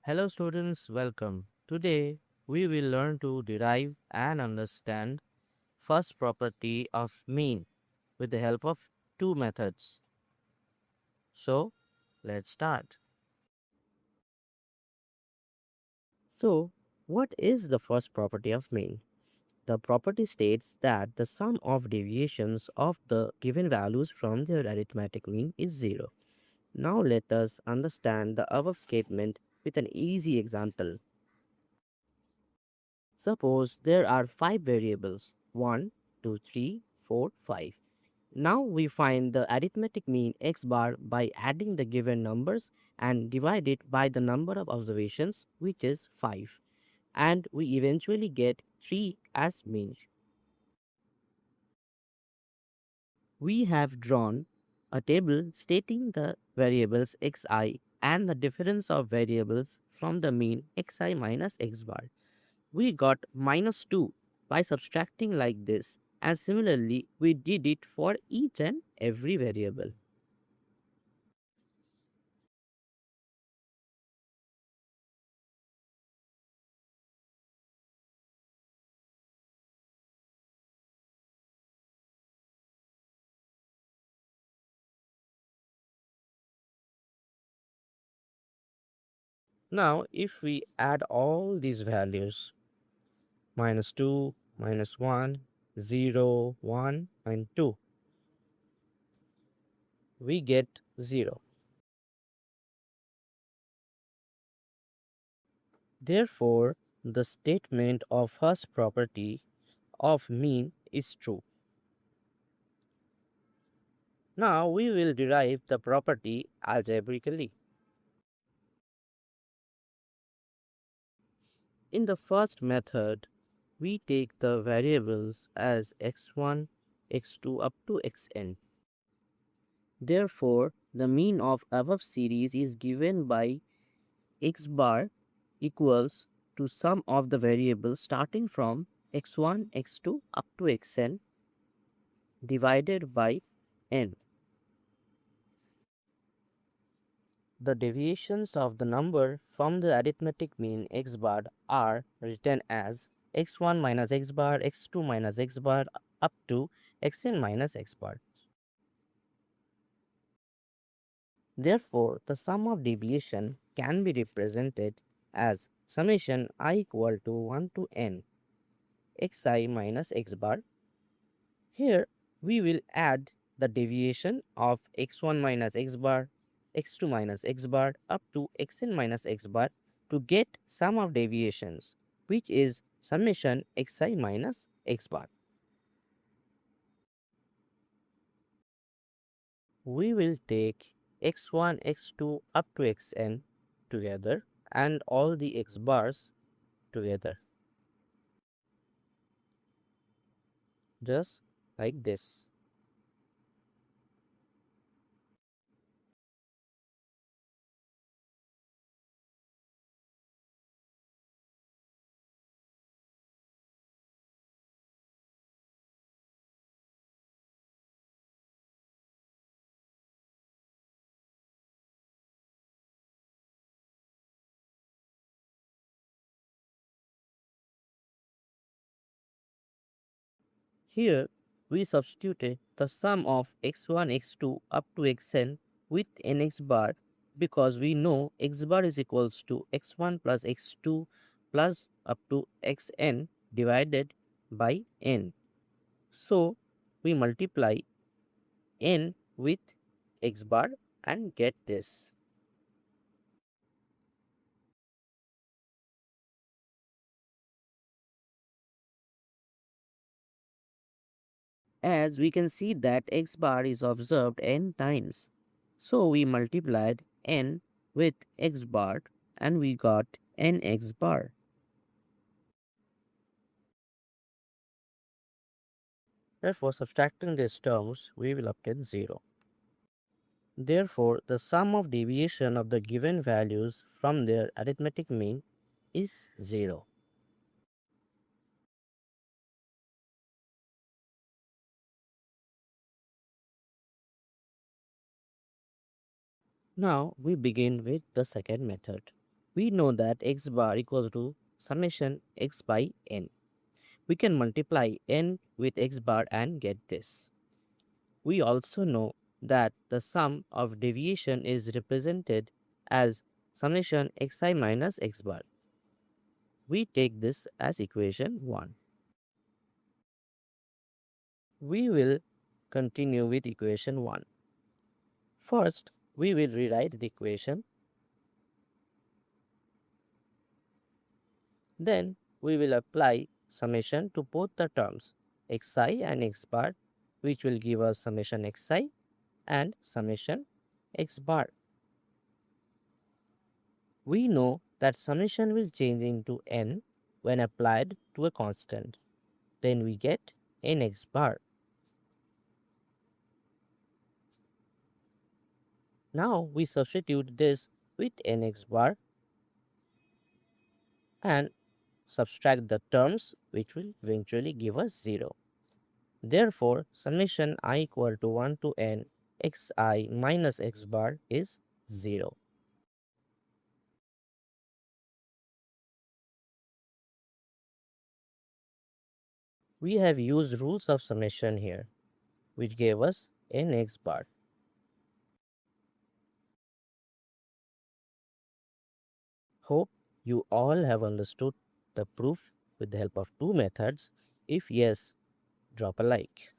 Hello students, welcome. Today we will learn to derive and understand first property of mean with the help of two methods. So let's start. So what is the first property of mean? The property states that the sum of deviations of the given values from their arithmetic mean is 0. Now let us understand the above statement with an easy example. Suppose there are 5 variables 1, 2, 3, 4, 5. Now we find the arithmetic mean x bar by adding the given numbers and divide it by the number of observations, which is 5, and we eventually get 3 as mean. We have drawn a table stating the variables xi and the difference of variables from the mean xi minus x bar. We got minus 2 by subtracting like this, and similarly we did it for each and every variable. Now if we add all these values minus 2, minus 1, 0, 1 and 2, we get 0. Therefore, the statement of first property of mean is true. Now we will derive the property algebraically. In the first method, we take the variables as x1, x2 up to xn. Therefore, the mean of above series is given by x bar equals to sum of the variables starting from x1, x2 up to xn divided by n. The deviations of the number from the arithmetic mean x bar are written as x1 minus x bar, x2 minus x bar up to xn minus x bar. Therefore, the sum of deviation can be represented as summation I equal to 1 to n xi minus x bar. Here we will add the deviation of x1 minus x bar, x2 minus x bar up to xn minus x bar to get sum of deviations, which is summation xi minus x bar. We will take x1, x2 up to xn together and all the x bars together, just like this. Here we substituted the sum of x1, x2 up to xn with nx bar because we know x bar is equals to x1 plus x2 plus up to xn divided by n. So we multiply n with x bar and get this. As we can see that x bar is observed n times. So we multiplied n with x bar and we got nx bar. Therefore, subtracting these terms, we will obtain 0. Therefore, the sum of deviation of the given values from their arithmetic mean is 0. Now, we begin with the second method. We know that x bar equals to summation x by n. We can multiply n with x bar and get this. We also know that the sum of deviation is represented as summation xi minus x bar. We take this as equation 1. We will continue with equation 1. First, we will rewrite the equation. Then, we will apply summation to both the terms xi and x bar, which will give us summation xi and summation x bar. We know that summation will change into n when applied to a constant. Then we get nx bar. Now we substitute this with nx bar and subtract the terms, which will eventually give us 0. Therefore, summation I equal to 1 to n xi minus x bar is 0. We have used rules of summation here, which gave us nx bar. Hope you all have understood the proof with the help of two methods. If yes, drop a like.